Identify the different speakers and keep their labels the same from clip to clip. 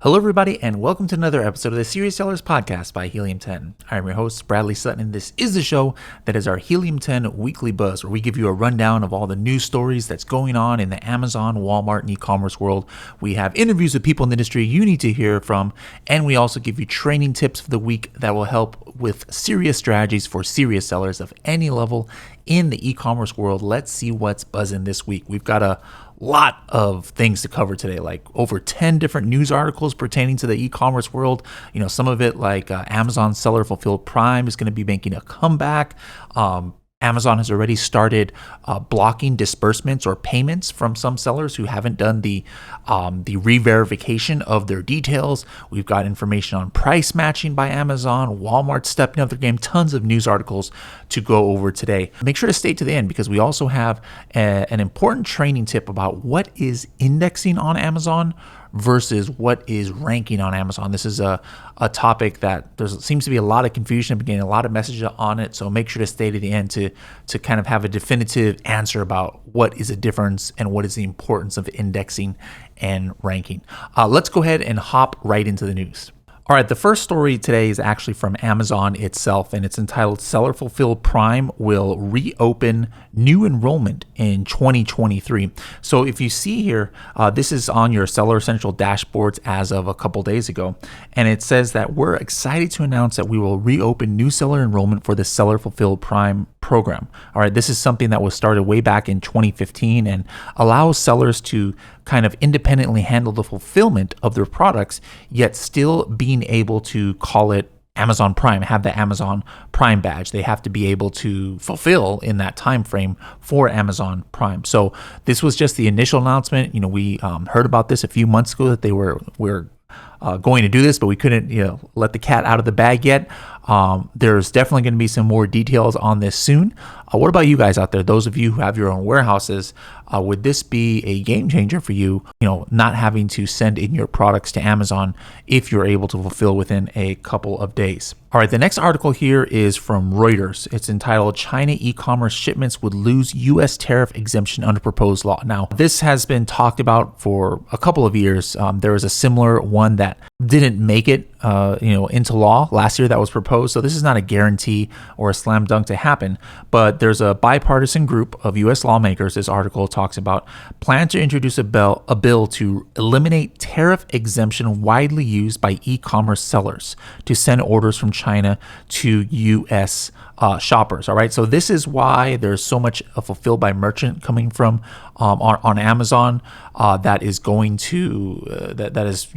Speaker 1: Hello, everybody, and welcome to another episode of the Serious Sellers Podcast by Helium 10. I'm your host, Bradley Sutton, and this is the show that is our Helium 10 Weekly Buzz, where we give you a rundown of all the news stories that's going on in the Amazon, Walmart, and e-commerce world. We have interviews with people in the industry you need to hear from, and we also give you training tips for the week that will help with serious strategies for serious sellers of any level in the e-commerce world. Let's see what's buzzing this week. We've got a lot of things to cover today, like over 10 different news articles pertaining to the e-commerce world. You know, some of it like Amazon Seller Fulfilled Prime is going to be making a comeback. Amazon has already started blocking disbursements or payments from some sellers who haven't done the re-verification of their details. We've got information on price matching by Amazon, Walmart stepping up their game, tons of news articles to go over today. Make sure to stay to the end because we also have an important training tip about what is indexing on Amazon versus what is ranking on Amazon. This is a topic that there seems to be a lot of confusion. I'm getting a lot of messages on it, so make sure to stay to the end to kind of have a definitive answer about what is the difference and what is the importance of indexing and ranking. Let's go ahead and hop right into the news. All right, the first story today is actually from Amazon itself, and it's entitled Seller Fulfilled Prime Will Reopen New Enrollment in 2023. So if you see here, this is on your Seller Central dashboards as of a couple days ago, and it says that we're excited to announce that we will reopen new seller enrollment for the Seller Fulfilled Prime program. All right, this is something that was started way back in 2015 and allows sellers to kind of independently handle the fulfillment of their products, yet still being able to call it Amazon Prime, have the Amazon Prime badge. They have to be able to fulfill in that time frame for Amazon Prime. So this was just the initial announcement. You know, we heard about this a few months ago that they were going to do this, but we couldn't, let the cat out of the bag yet. There's definitely going to be some more details on this soon. What about you guys out there? Those of you who have your own warehouses, would this be a game changer for you? Not having to send in your products to Amazon if you're able to fulfill within a couple of days. All right, the next article here is from Reuters. It's entitled China e-commerce shipments would lose U.S. tariff exemption under proposed law. Now, this has been talked about for a couple of years. There was a similar one that didn't make it, into law last year that was proposed. So this is not a guarantee or a slam dunk to happen, but there's a bipartisan group of U.S. lawmakers. This article talks about plan to introduce a bill to eliminate tariff exemption widely used by e-commerce sellers to send orders from China to U.S. shoppers. All right, so this is why there's so much fulfilled by merchant coming from on Amazon that is going to that is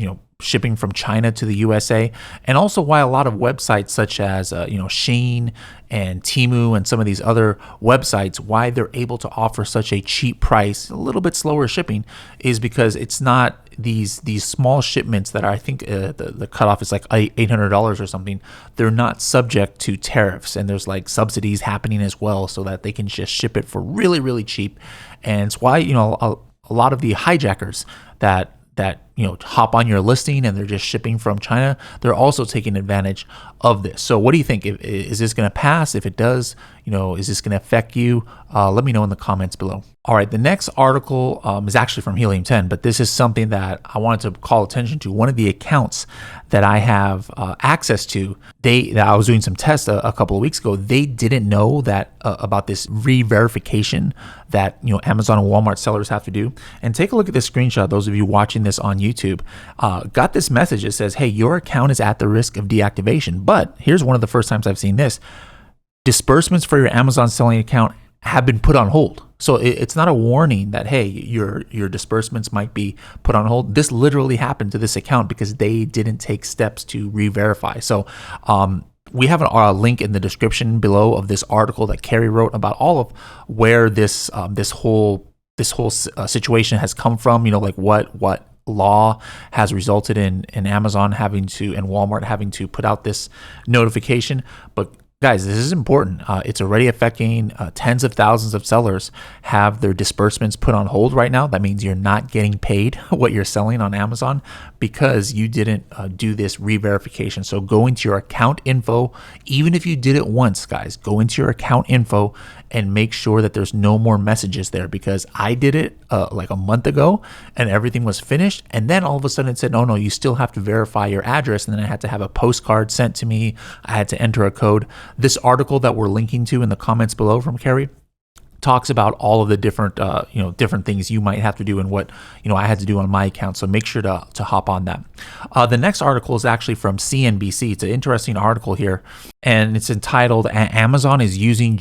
Speaker 1: shipping from China to the USA, and also why a lot of websites such as Shein and Temu and some of these other websites, why they're able to offer such a cheap price, a little bit slower shipping, is because it's not these small shipments that are, I think the cutoff is like $800 or something. They're not subject to tariffs, and there's like subsidies happening as well, so that they can just ship it for really, really cheap. And it's why a lot of the hijackers that hop on your listing and they're just shipping from China, they're also taking advantage of this. So what do you think? Is this going to pass? If it does, is this going to affect you? Let me know in the comments below. All right, the next article is actually from Helium 10, but this is something that I wanted to call attention to. One of the accounts that I have access to, that I was doing some tests a couple of weeks ago, they didn't know that about this re-verification that Amazon and Walmart sellers have to do. And take a look at this screenshot. Those of you watching this on YouTube got this message that says, "Hey, your account is at the risk of deactivation." But here's one of the first times I've seen this: disbursements for your Amazon selling account have been put on hold. So it's not a warning that, hey, your disbursements might be put on hold. This literally happened to this account because they didn't take steps to re-verify. So we have a link in the description below of this article that Carrie wrote about all of where this whole situation has come from. Like what law has resulted in Amazon having to and Walmart having to put out this notification. But Guys, this is important. It's already affecting tens of thousands of sellers have their disbursements put on hold right now. That means you're not getting paid what you're selling on Amazon because you didn't do this re-verification. So go into your account info. Even if you did it once, guys, go into your account info and make sure that there's no more messages there, because I did it like a month ago and everything was finished. And then all of a sudden it said, no, you still have to verify your address. And then I had to have a postcard sent to me. I had to enter a code. This article that we're linking to in the comments below from Carrie talks about all of the different, different things you might have to do and what, I had to do on my account. So make sure to hop on that. The next article is actually from CNBC. It's an interesting article here, and it's entitled Amazon is using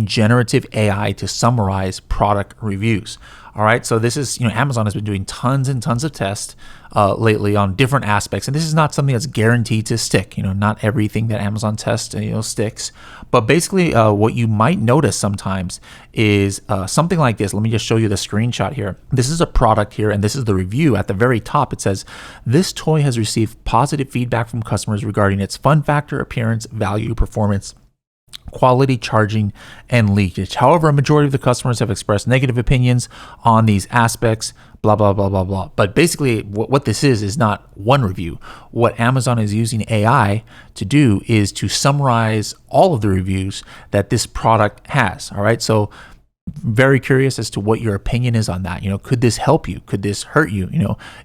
Speaker 1: generative AI to summarize product reviews. All right, so this is, Amazon has been doing tons and tons of tests lately on different aspects, and this is not something that's guaranteed to stick. Not everything that Amazon tests, sticks. But basically, what you might notice sometimes is something like this. Let me just show you the screenshot here. This is a product here, and this is the review. At the very top, it says, this toy has received positive feedback from customers regarding its fun factor, appearance, value, performance, quality, charging, and leakage. However, a majority of the customers have expressed negative opinions on these aspects, blah, blah, blah, blah, blah. But basically, what this is not one review. What Amazon is using AI to do is to summarize all of the reviews that this product has. All right, so very curious as to what your opinion is on that. Could this help you? Could this hurt you?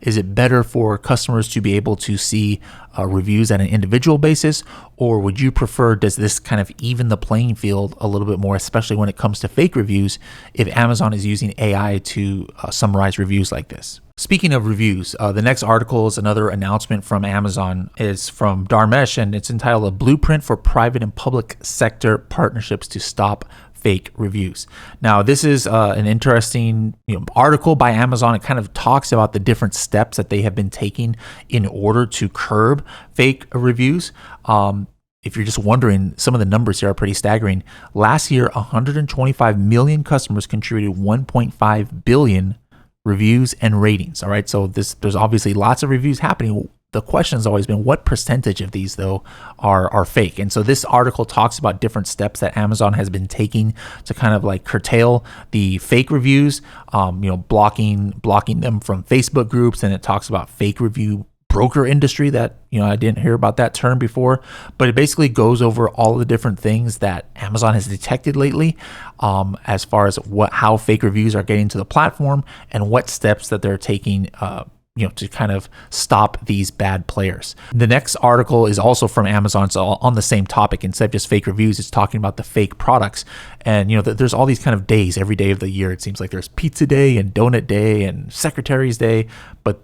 Speaker 1: Is it better for customers to be able to see reviews at an individual basis, or would you prefer, does this kind of even the playing field a little bit more, especially when it comes to fake reviews, if Amazon is using AI to summarize reviews like this? Speaking of reviews, the next article is another announcement from Amazon. It's from Dharmesh, and it's entitled A Blueprint for Private and Public Sector Partnerships to Stop Fake Reviews. Now, this is an interesting article by Amazon. It kind of talks about the different steps that they have been taking in order to curb fake reviews. If you're just wondering, some of the numbers here are pretty staggering. Last year, 125 million customers contributed 1.5 billion reviews and ratings. All right, so there's obviously lots of reviews happening. The question has always been, what percentage of these, though, are fake? And so this article talks about different steps that Amazon has been taking to kind of like curtail the fake reviews, blocking them from Facebook groups. And it talks about fake review broker industry that, I didn't hear about that term before, but it basically goes over all the different things that Amazon has detected lately, as far as how fake reviews are getting to the platform and what steps that they're taking to kind of stop these bad players. The next article is also from Amazon, so on the same topic. Instead of just fake reviews, it's talking about the fake products. And there's all these kind of days every day of the year. It seems like there's Pizza Day and Donut Day and Secretary's Day. But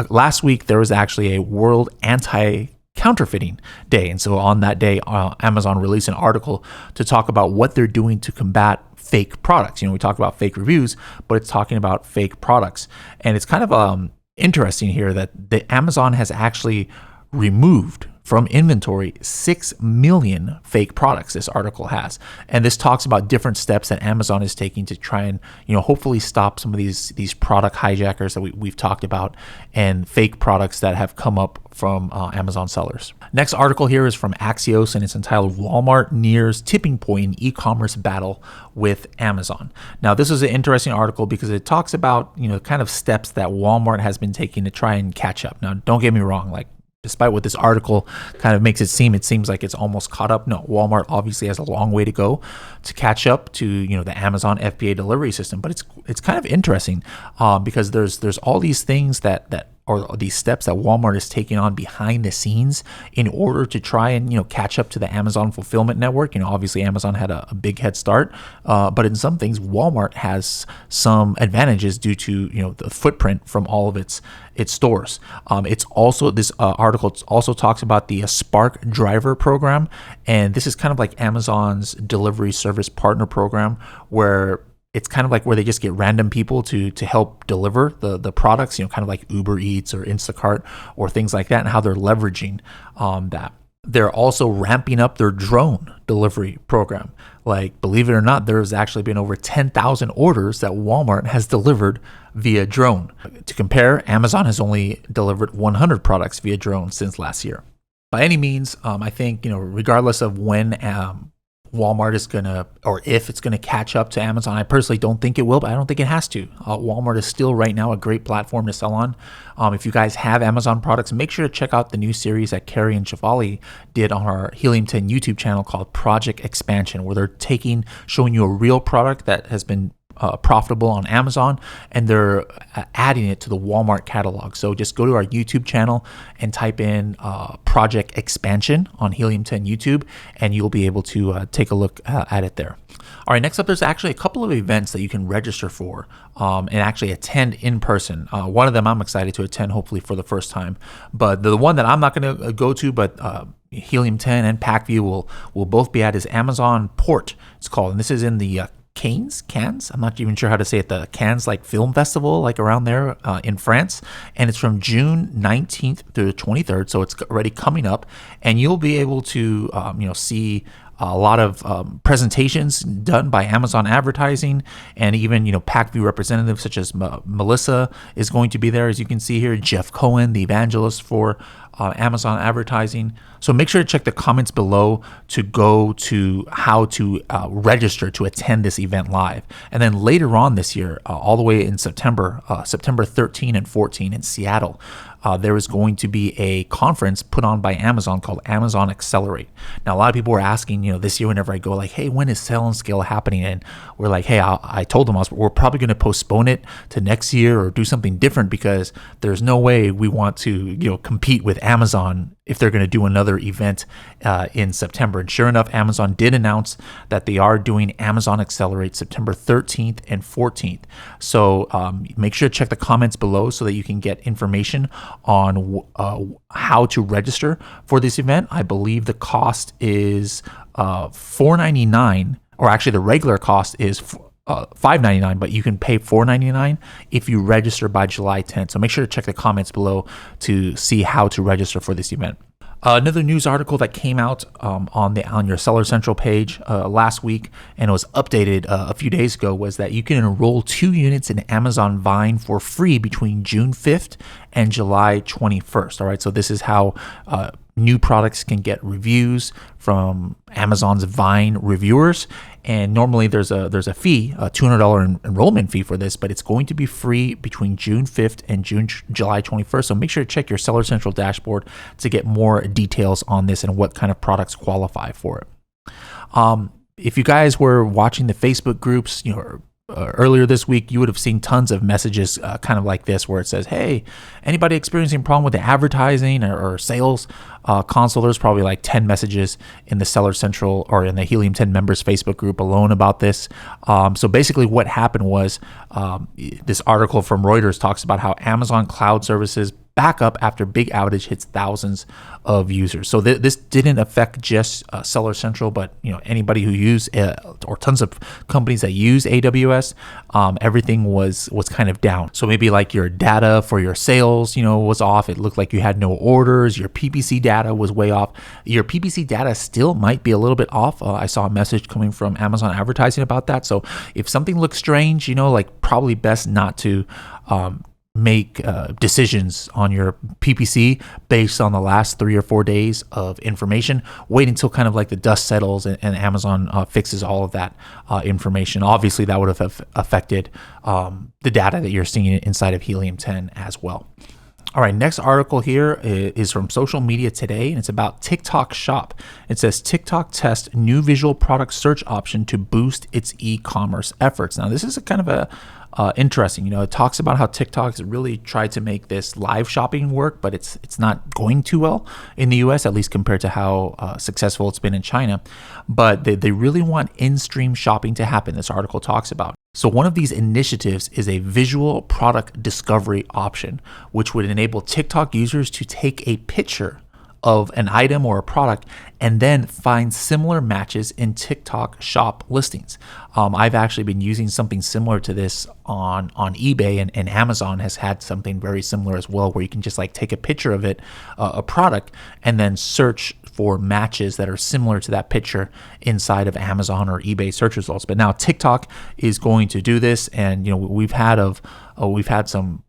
Speaker 1: last week there was actually a World Anti-Counterfeiting Day. And so on that day, Amazon released an article to talk about what they're doing to combat fake products. We talk about fake reviews, but it's talking about fake products. And it's kind of interesting here that the Amazon has actually removed from inventory 6 million fake products, this article has. And this talks about different steps that Amazon is taking to try and, hopefully stop some of these product hijackers that we've talked about and fake products that have come up from Amazon sellers. Next article here is from Axios, and it's entitled Walmart Nears Tipping Point in E-Commerce Battle with Amazon. Now, this is an interesting article because it talks about, kind of steps that Walmart has been taking to try and catch up. Now, don't get me wrong, despite what this article kind of makes it seems like it's almost caught up. No, Walmart obviously has a long way to go to catch up to the Amazon FBA delivery system. But it's kind of interesting because there's all these things that or these steps that Walmart is taking on behind the scenes in order to try and catch up to the Amazon fulfillment network. Obviously Amazon had a big head start, but in some things Walmart has some advantages due to the footprint from all of its stores. It's also, this article also talks about the Spark Driver program, and this is kind of like Amazon's delivery service partner program, where it's kind of like where they just get random people to help deliver the products, kind of like Uber Eats or Instacart or things like that, and how they're leveraging that. They're also ramping up their drone delivery program. Believe it or not, there's actually been over 10,000 orders that Walmart has delivered via drone. To compare, Amazon has only delivered 100 products via drone since last year. by any means, I think, regardless of when Walmart is or if it's gonna catch up to Amazon, I personally don't think it will, but I don't think it has to. Walmart is still right now a great platform to sell on. If you guys have Amazon products, make sure to check out the new series that Carrie and Shivali did on our Helium 10 YouTube channel called Project Expansion, where they're showing you a real product that has been profitable on Amazon, and they're adding it to the Walmart catalog. So just go to our YouTube channel and type in Project Expansion on Helium 10 YouTube, and you'll be able to take a look at it there. All right, next up, there's actually a couple of events that you can register for and actually attend in person. One of them I'm excited to attend, hopefully for the first time. But the one that I'm not going to go to, but Helium 10 and PackView will both be at, is Amazon Port, it's called. And this is in the Cannes, I'm not even sure how to say it, the Cannes Film Festival, around there in France, and it's from June 19th through the 23rd, so it's already coming up, and you'll be able to see a lot of presentations done by Amazon advertising, and even PackView representatives such as Melissa is going to be there, as you can see here, Jeff Cohen, the evangelist for Amazon advertising. So make sure to check the comments below to go to how to register to attend this event live. And then later on this year, all the way in September 13 and 14 in Seattle, there is going to be a conference put on by Amazon called Amazon Accelerate. Now, a lot of people were asking, this year whenever I go, hey, when is Sell and Scale happening? And we're like, hey, I told them we're probably going to postpone it to next year or do something different, because there's no way we want to, compete with Amazon if they're going to do another event in September. And sure enough, Amazon did announce that they are doing Amazon Accelerate September 13th and 14th. So make sure to check the comments below so that you can get information on how to register for this event. I believe the cost is $4.99, or actually the regular cost is $5.99, but you can pay $4.99 if you register by July 10th. So make sure to check the comments below to see how to register for this event. Another news article that came out on your Seller Central page last week, and it was updated a few days ago, was that you can enroll 2 units in Amazon Vine for free between June 5th and July 21st. All right, so this is how new products can get reviews from Amazon's Vine reviewers. And normally there's a fee, a $200 enrollment fee for this, but it's going to be free between June 5th and July 21st. So make sure to check your Seller Central dashboard to get more details on this and what kind of products qualify for it. If you guys were watching the Facebook groups, earlier this week, you would have seen tons of messages kind of like this, where it says, hey, anybody experiencing a problem with the advertising or sales console? There's probably like 10 messages in the Seller Central or in the Helium 10 members Facebook group alone about this. So basically what happened was this article from Reuters talks about how Amazon Cloud Services backup after big outage hits thousands of users. So this didn't affect just Seller Central, but anybody who use or tons of companies that use AWS, everything was kind of down. So maybe like your data for your sales, was off. It looked like you had no orders. Your PPC data was way off. Your PPC data still might be a little bit off. I saw a message coming from Amazon advertising about that. So if something looks strange, probably best not to make decisions on your PPC based on the last 3 or 4 days of information. Wait until kind of like the dust settles and Amazon fixes all of that information. Obviously, that would have affected the data that you're seeing inside of Helium 10 as well. All right, next article here is from Social Media Today, and it's about TikTok Shop. It says TikTok tests new visual product search option to boost its e-commerce efforts. Now, this is a kind of a interesting. It talks about how TikTok's really tried to make this live shopping work, but it's not going too well in the US, at least compared to how successful it's been in China. But they really want in-stream shopping to happen, this article talks about. So one of these initiatives is a visual product discovery option, which would enable TikTok users to take a picture of an item or a product and then find similar matches in TikTok shop listings. I've actually been using something similar to this on eBay, and Amazon has had something very similar as well, where you can just like take a picture of it, a product, and then search for matches that are similar to that picture inside of Amazon or eBay search results. But now TikTok is going to do this, and we've had some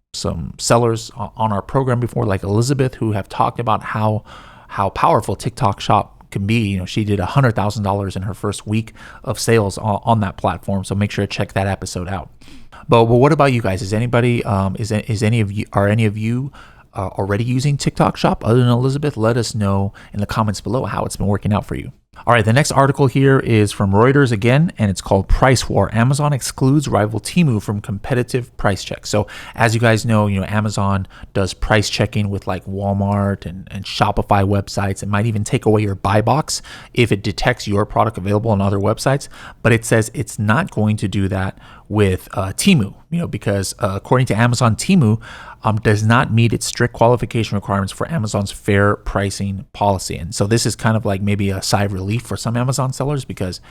Speaker 1: sellers on our program before, like Elizabeth, who have talked about how how powerful TikTok Shop can be. She did $100,000 in her first week of sales on that platform. So make sure to check that episode out. But what about you guys? Is anybody, are any of you already using TikTok Shop other than Elizabeth? Let us know in the comments below how it's been working out for you. All right, the next article here is from Reuters again, and it's called Price War. Amazon excludes rival Temu from competitive price checks. So as you guys know, Amazon does price checking with like Walmart and Shopify websites. It might even take away your buy box if it detects your product available on other websites. But it says it's not going to do that with Temu, because according to Amazon, Temu does not meet its strict qualification requirements for Amazon's fair pricing policy. And so this is kind of like maybe a sigh of relief for some Amazon sellers, because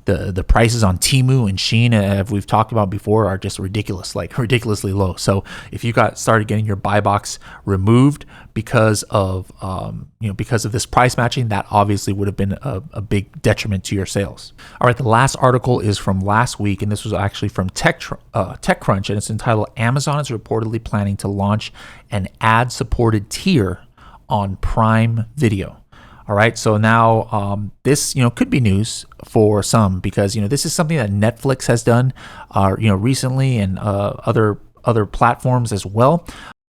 Speaker 1: the prices on Temu and Shein, as we've talked about before, are just ridiculous, like ridiculously low. So if you started getting your buy box removed because of this price matching, that obviously would have been a big detriment to your sales. All right, the last article is from last week, and this was actually from TechCrunch, and it's entitled "Amazon is reportedly planning to launch an ad-supported tier on Prime Video." All right, so now this could be news for some, because this is something that Netflix has done recently, and other platforms as well.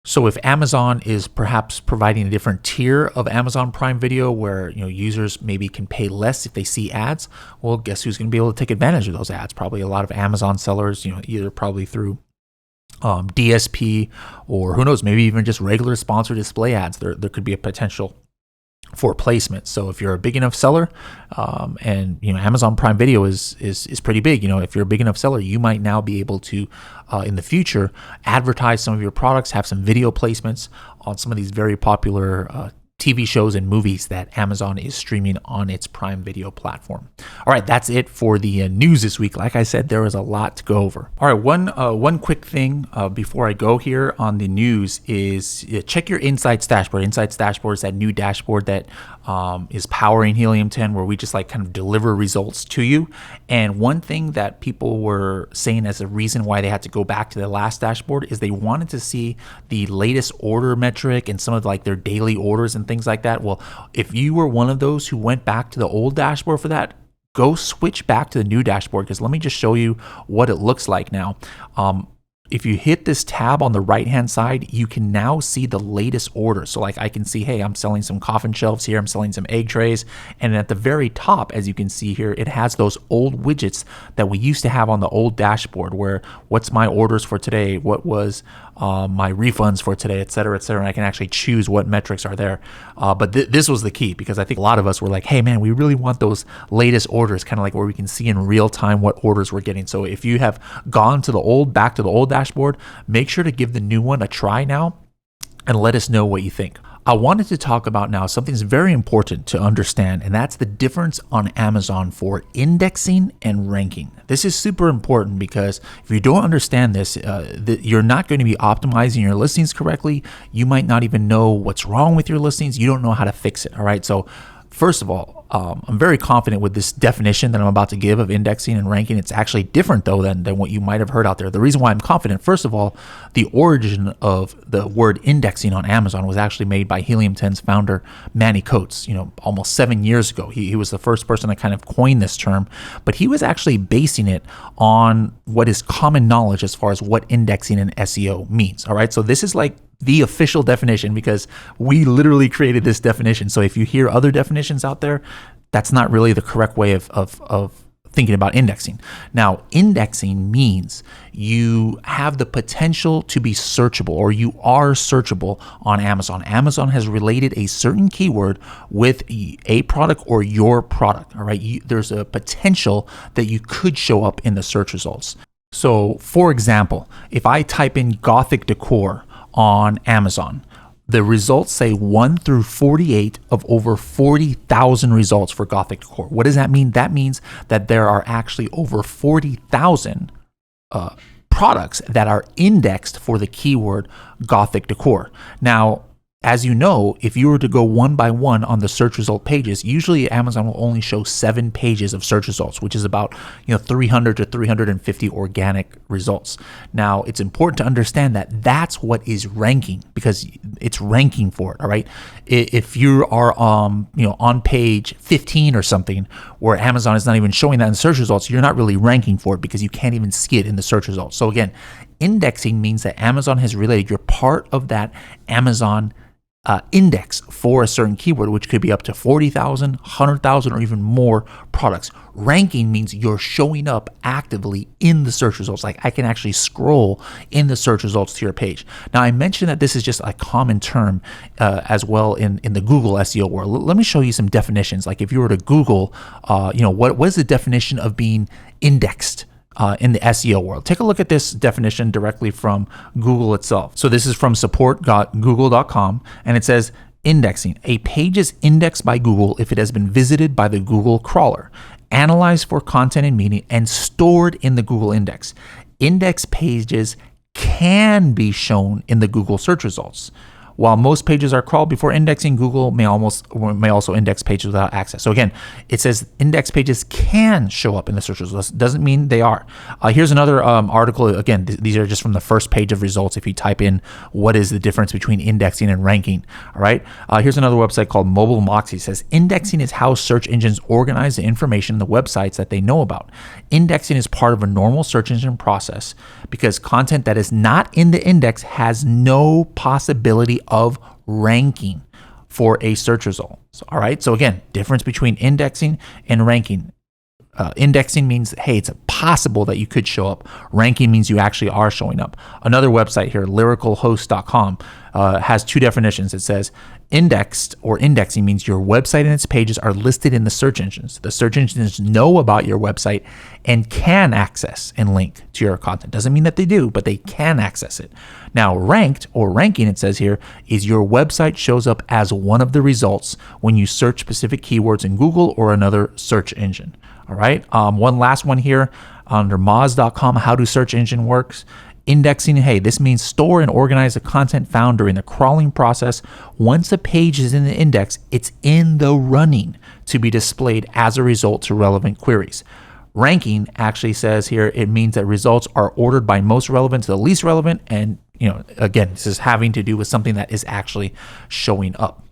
Speaker 1: So if Amazon is perhaps providing a different tier of Amazon Prime Video where users maybe can pay less if they see ads, well, guess who's going to be able to take advantage of those ads? Probably a lot of Amazon sellers, either probably through DSP, or who knows, maybe even just regular sponsored display ads. There could be a potential for placement. So if you're a big enough seller, and Amazon Prime Video is pretty big. If you're a big enough seller, you might now be able to in the future advertise some of your products, have some video placements on some of these very popular TV shows and movies that Amazon is streaming on its Prime Video platform. All right, that's it for the news this week. Like I said, there is a lot to go over. All right, one quick thing before I go here on the news is check your Insights dashboard. Insights dashboard is that new dashboard that is powering Helium 10, where we just kind of deliver results to you. And one thing that people were saying as a reason why they had to go back to the last dashboard is they wanted to see the latest order metric and some of their daily orders and things like that. Well, if you were one of those who went back to the old dashboard for that, go switch back to the new dashboard, because let me just show you what it looks like now. If you hit this tab on the right hand side, you can now see the latest orders. So I can see, hey, I'm selling some coffin shelves here, I'm selling some egg trays, and at the very top, as you can see here, it has those old widgets that we used to have on the old dashboard, where what's my orders for today, what was my refunds for today, et cetera, and I can actually choose what metrics are there. But this was the key, because I think a lot of us were like, hey man, we really want those latest orders, kind of like where we can see in real time what orders we're getting. So if you have gone back to the old dashboard, make sure to give the new one a try now and let us know what you think. I wanted to talk about now something that's very important to understand, and that's the difference on Amazon for indexing and ranking. This is super important, because if you don't understand this, you're not going to be optimizing your listings correctly. You might not even know what's wrong with your listings. You don't know how to fix it. All right. So first of all, I'm very confident with this definition that I'm about to give of indexing and ranking. It's actually different, though, than what you might have heard out there. The reason why I'm confident, first of all, the origin of the word indexing on Amazon was actually made by Helium 10's founder, Manny Coates, almost 7 years ago. He was the first person to kind of coin this term, but he was actually basing it on what is common knowledge as far as what indexing and SEO means. All right. So this is like the official definition, because we literally created this definition. So if you hear other definitions out there, that's not really the correct way of thinking about indexing. Now, indexing means you have the potential to be searchable, or you are searchable on Amazon. Amazon has related a certain keyword with a product or your product. All right. There's a potential that you could show up in the search results. So for example, if I type in Gothic decor on Amazon, the results say 1 through 48 of over 40,000 results for Gothic decor. What does that mean? That means that there are actually over 40,000 products that are indexed for the keyword Gothic decor. Now, as you know, if you were to go one by one on the search result pages, usually Amazon will only show 7 pages of search results, which is about 300 to 350 organic results. Now, it's important to understand that that's what is ranking, because it's ranking for it. All right, if you are on page 15 or something, where Amazon is not even showing that in search results, you're not really ranking for it because you can't even see it in the search results. So again, indexing means that Amazon has related you're part of that Amazon index for a certain keyword, which could be up to 40,000, 100,000, or even more products. Ranking means you're showing up actively in the search results. Like I can actually scroll in the search results to your page. Now, I mentioned that this is just a common term as well in the Google SEO world. Let me show you some definitions. Like if you were to Google, what is the definition of being indexed in the SEO world? Take a look at this definition directly from Google itself. So this is from support.google.com, and it says, indexing: a page is indexed by Google if it has been visited by the Google crawler, analyzed for content and meaning, and stored in the Google index. Index pages can be shown in the Google search results. While most pages are crawled before indexing, Google may also index pages without access. So again, it says index pages can show up in the search results. Doesn't mean they are. Here's another article. Again, these are just from the first page of results. If you type in what is the difference between indexing and ranking, all right. Here's another website called Mobile Moxie. It says indexing is how search engines organize the information in the websites that they know about. Indexing is part of a normal search engine process because content that is not in the index has no possibility of ranking for a search result. All right. So again, difference between indexing and ranking. Indexing means, hey, it's possible that you could show up. Ranking means you actually are showing up. Another website here, lyricalhost.com, has 2 definitions. It says indexed or indexing means your website and its pages are listed in the search engines. The search engines know about your website and can access and link to your content. Doesn't mean that they do, but they can access it. Now, ranked or ranking, it says here, is your website shows up as one of the results when you search specific keywords in Google or another search engine. All right. One last one here under Moz.com, how do search engine works? Indexing, hey, this means store and organize the content found during the crawling process. Once a page is in the index, it's in the running to be displayed as a result to relevant queries. Ranking actually says here, it means that results are ordered by most relevant to the least relevant. And, again, this is having to do with something that is actually showing up.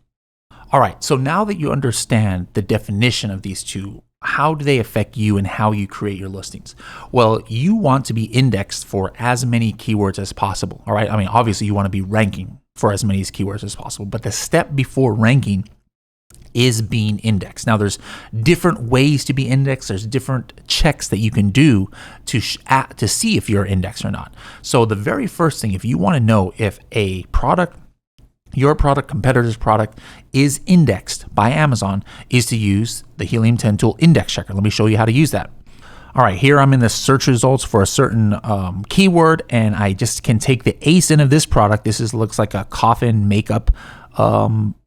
Speaker 1: All right. So now that you understand the definition of these two, how do they affect you and how you create your listings? Well, you want to be indexed for as many keywords as possible. All right. I mean, obviously you want to be ranking for as many keywords as possible, but the step before ranking is being indexed. Now, there's different ways to be indexed. There's different checks that you can do to see if you're indexed or not. So the very first thing, if you want to know if a product, your product, competitor's product is indexed by Amazon, is to use the Helium 10 tool index checker. Let me show you how to use that. All right, here I'm in the search results for a certain keyword, and I just can take the ASIN of this product. Looks like a coffin makeup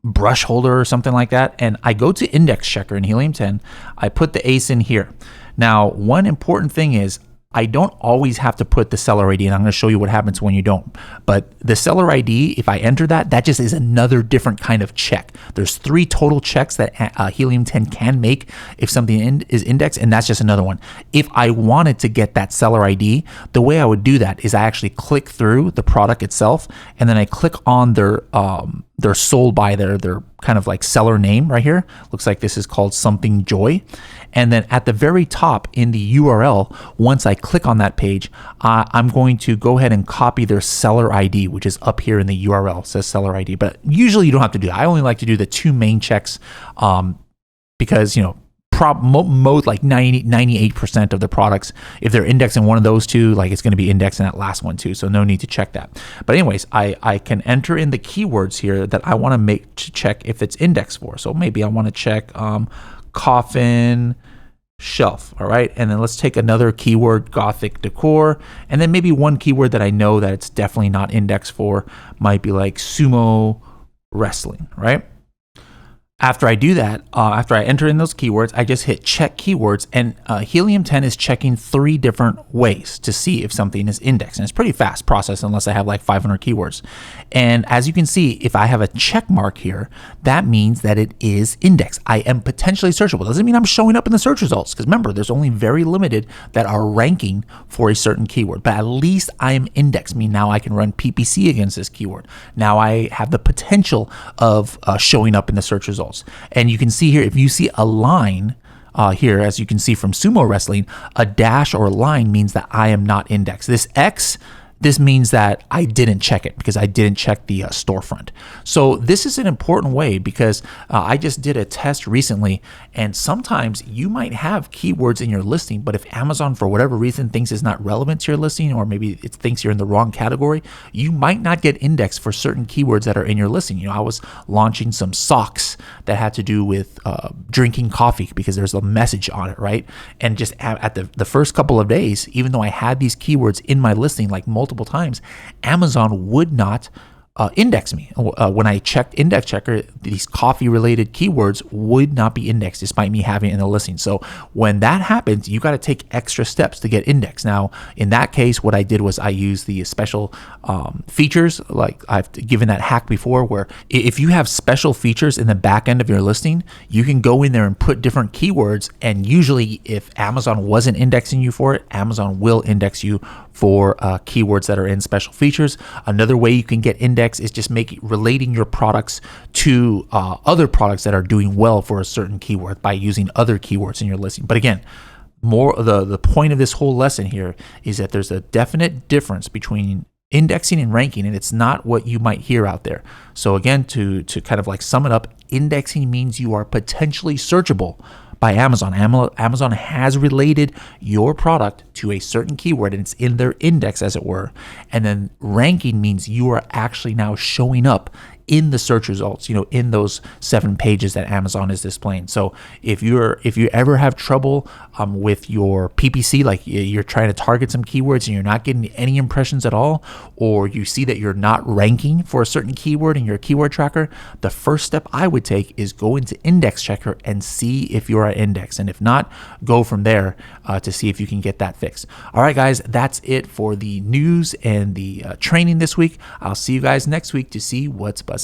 Speaker 1: brush holder or something like that. And I go to index checker in Helium 10. I put the ASIN here. Now, one important thing is I don't always have to put the seller ID, and I'm going to show you what happens when you don't. But the seller ID, if I enter that just is another different kind of check. There's 3 total checks that Helium 10 can make if something is indexed, and that's just another one. If I wanted to get that seller ID, the way I would do that is I actually click through the product itself, and then I click on their sold by their kind of like seller name right here. Looks like this is called something joy. And then at the very top in the URL, once I click on that page, I'm going to go ahead and copy their seller ID, which is up here in the URL. It says seller ID, but usually you don't have to do that. I only like to do the 2 main checks because, most like 98% of the products, if they're indexed in one of those 2, like it's going to be indexed in that last one too. So no need to check that. But anyways, I can enter in the keywords here that I want to check if it's indexed for. So maybe I want to check coffin shelf. All right. And then let's take another keyword, gothic decor. And then maybe one keyword that I know that it's definitely not indexed for might be like sumo wrestling. Right. After I do that, after I enter in those keywords, I just hit check keywords, and Helium 10 is checking 3 different ways to see if something is indexed. And it's pretty fast process unless I have like 500 keywords. And as you can see, if I have a check mark here, that means that it is indexed. I am potentially searchable. Doesn't mean I'm showing up in the search results, because remember, there's only very limited that are ranking for a certain keyword. But at least I am indexed, meaning now I can run PPC against this keyword. Now I have the potential of showing up in the search results. And you can see here, if you see a line here, as you can see from sumo wrestling, a dash or a line means that I am not indexed. This X, this means that I didn't check it because I didn't check the storefront. So this is an important way because I just did a test recently, and sometimes you might have keywords in your listing, but if Amazon for whatever reason thinks it's not relevant to your listing, or maybe it thinks you're in the wrong category, you might not get indexed for certain keywords that are in your listing. You know, I was launching some socks that had to do with drinking coffee because there's a message on it, right? And just at the first couple of days, even though I had these keywords in my listing like multiple times, Amazon would not index me. When I checked Index Checker, these coffee related keywords would not be indexed despite me having it in the listing. So when that happens, you got to take extra steps to get indexed. Now, in that case, what I did was I used the special features, like I've given that hack before, where if you have special features in the back end of your listing, you can go in there and put different keywords. And usually if Amazon wasn't indexing you for it, Amazon will index you for keywords that are in special features. Another way you can get indexed is just relating your products to other products that are doing well for a certain keyword by using other keywords in your listing. But again, more the point of this whole lesson here is that there's a definite difference between indexing and ranking, and it's not what you might hear out there. So again, to kind of like sum it up, indexing means you are potentially searchable by Amazon. Amazon has related your product to a certain keyword and it's in their index, as it were. And then ranking means you are actually now showing up in the search results, you know, in those 7 pages that Amazon is displaying. So if you ever have trouble with your PPC, like you're trying to target some keywords and you're not getting any impressions at all, or you see that you're not ranking for a certain keyword in your keyword tracker, the first step I would take is go into Index Checker and see if you're at index. And if not, go from there to see if you can get that fixed. All right, guys, that's it for the news and the training this week. I'll see you guys next week to see what's buzzing.